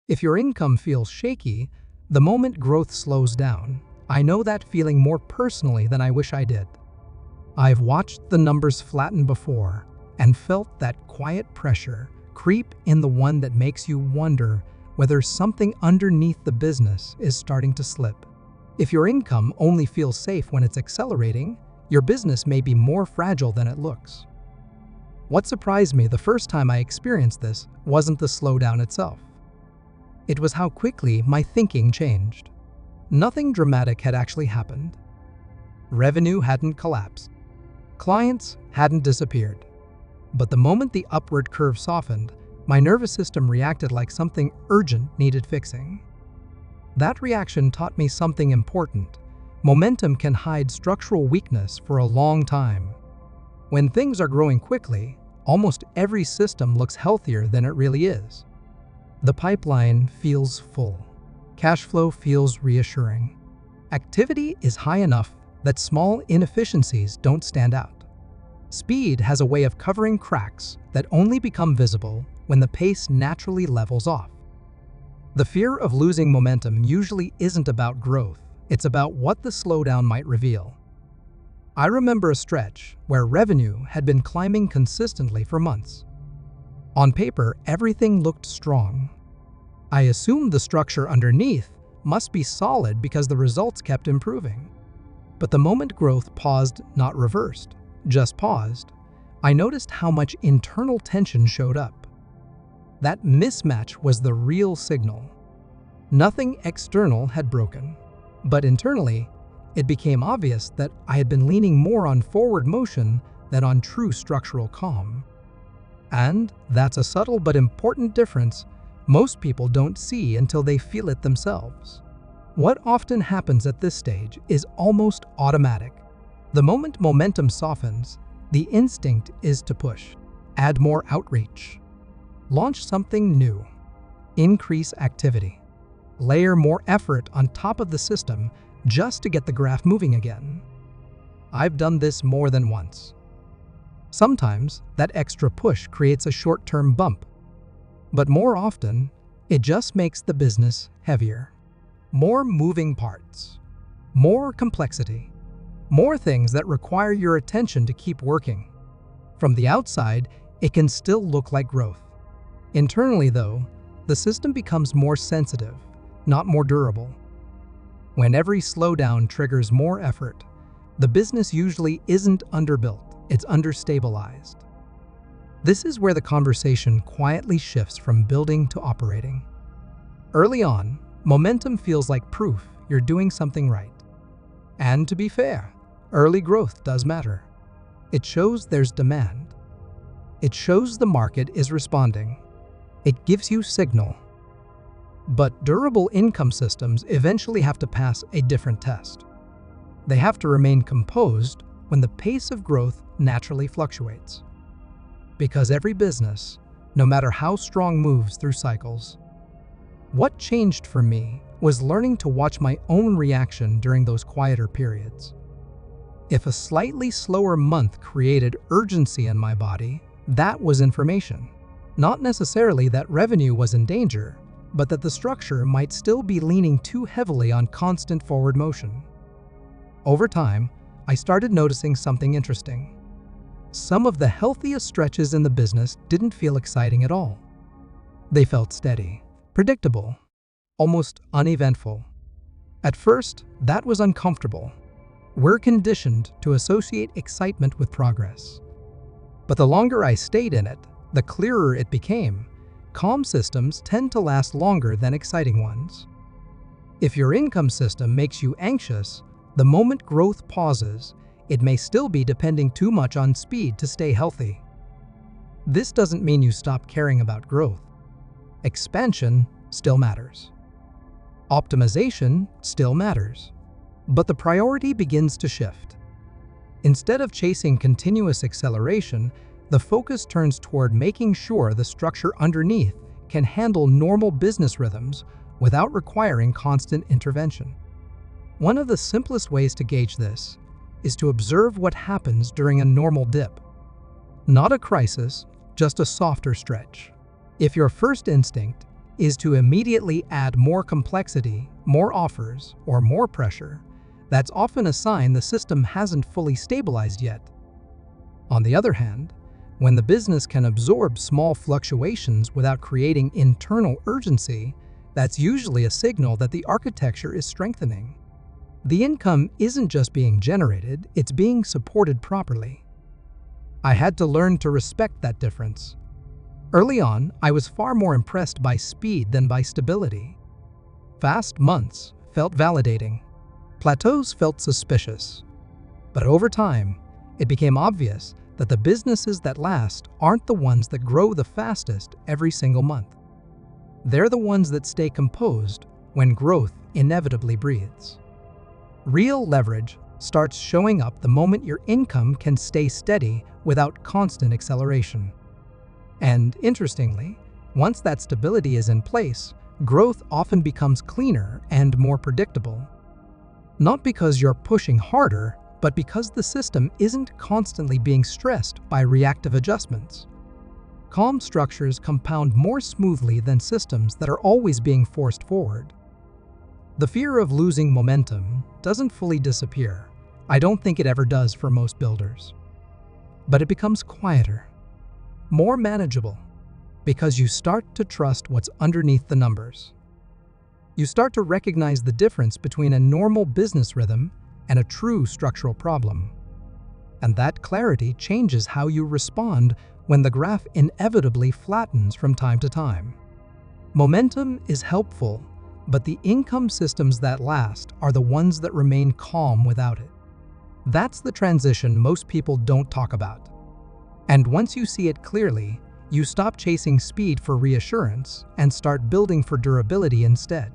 If your income feels shaky, the moment growth slows down. I know that feeling more personally than I wish I did. I've watched the numbers flatten before and felt that quiet pressure creep in, the one that makes you wonder whether something underneath the business is starting to slip. If your income only feels safe when it's accelerating, your business may be more fragile than it looks. What surprised me the first time I experienced this wasn't the slowdown itself. It was how quickly my thinking changed. Nothing dramatic had actually happened. Revenue hadn't collapsed. Clients hadn't disappeared. But the moment the upward curve softened, my nervous system reacted like something urgent needed fixing. That reaction taught me something important. Momentum can hide structural weakness for a long time. When things are growing quickly, almost every system looks healthier than it really is. The pipeline feels full. Cash flow feels reassuring. Activity is high enough that small inefficiencies don't stand out. Speed has a way of covering cracks that only become visible when the pace naturally levels off. The fear of losing momentum usually isn't about growth, it's about what the slowdown might reveal. I remember a stretch where revenue had been climbing consistently for months. On paper, everything looked strong. I assumed the structure underneath must be solid because the results kept improving. But the moment growth paused, not reversed, just paused, I noticed how much internal tension showed up. That mismatch was the real signal. Nothing external had broken, but internally, it became obvious that I had been leaning more on forward motion than on true structural calm. And that's a subtle but important difference most people don't see until they feel it themselves. What often happens at this stage is almost automatic. The moment momentum softens, the instinct is to push, add more outreach, launch something new, increase activity, layer more effort on top of the system just to get the graph moving again. I've done this more than once. Sometimes that extra push creates a short-term bump, but more often, it just makes the business heavier. More moving parts, more complexity, more things that require your attention to keep working. From the outside, it can still look like growth. Internally, though, the system becomes more sensitive, not more durable. When every slowdown triggers more effort, the business usually isn't underbuilt, it's understabilized. This is where the conversation quietly shifts from building to operating. Early on, momentum feels like proof you're doing something right. And to be fair, early growth does matter. It shows there's demand. It shows the market is responding. It gives you signal. But durable income systems eventually have to pass a different test. They have to remain composed when the pace of growth naturally fluctuates. Because every business, no matter how strong, moves through cycles. What changed for me was learning to watch my own reaction during those quieter periods. If a slightly slower month created urgency in my body, that was information. Not necessarily that revenue was in danger, but that the structure might still be leaning too heavily on constant forward motion. Over time, I started noticing something interesting. Some of the healthiest stretches in the business didn't feel exciting at all. They felt steady, predictable, almost uneventful. At first, that was uncomfortable. We're conditioned to associate excitement with progress. But the longer I stayed in it, the clearer it became. Calm systems tend to last longer than exciting ones. If your income system makes you anxious, the moment growth pauses, it may still be depending too much on speed to stay healthy. This doesn't mean you stop caring about growth. Expansion still matters. Optimization still matters. But the priority begins to shift. Instead of chasing continuous acceleration, the focus turns toward making sure the structure underneath can handle normal business rhythms without requiring constant intervention. One of the simplest ways to gauge this is to observe what happens during a normal dip. Not a crisis, just a softer stretch. If your first instinct is to immediately add more complexity, more offers, or more pressure, that's often a sign the system hasn't fully stabilized yet. On the other hand, when the business can absorb small fluctuations without creating internal urgency, that's usually a signal that the architecture is strengthening. The income isn't just being generated, it's being supported properly. I had to learn to respect that difference. Early on, I was far more impressed by speed than by stability. Fast months felt validating. Plateaus felt suspicious. But over time, it became obvious that the businesses that last aren't the ones that grow the fastest every single month. They're the ones that stay composed when growth inevitably breathes. Real leverage starts showing up the moment your income can stay steady without constant acceleration. And interestingly, once that stability is in place, growth often becomes cleaner and more predictable. Not because you're pushing harder, but because the system isn't constantly being stressed by reactive adjustments. Calm structures compound more smoothly than systems that are always being forced forward. The fear of losing momentum doesn't fully disappear. I don't think it ever does for most builders. But it becomes quieter, more manageable, because you start to trust what's underneath the numbers. You start to recognize the difference between a normal business rhythm and a true structural problem. And that clarity changes how you respond when the graph inevitably flattens from time to time. Momentum is helpful, but the income systems that last are the ones that remain calm without it. That's the transition most people don't talk about. And once you see it clearly, you stop chasing speed for reassurance and start building for durability instead.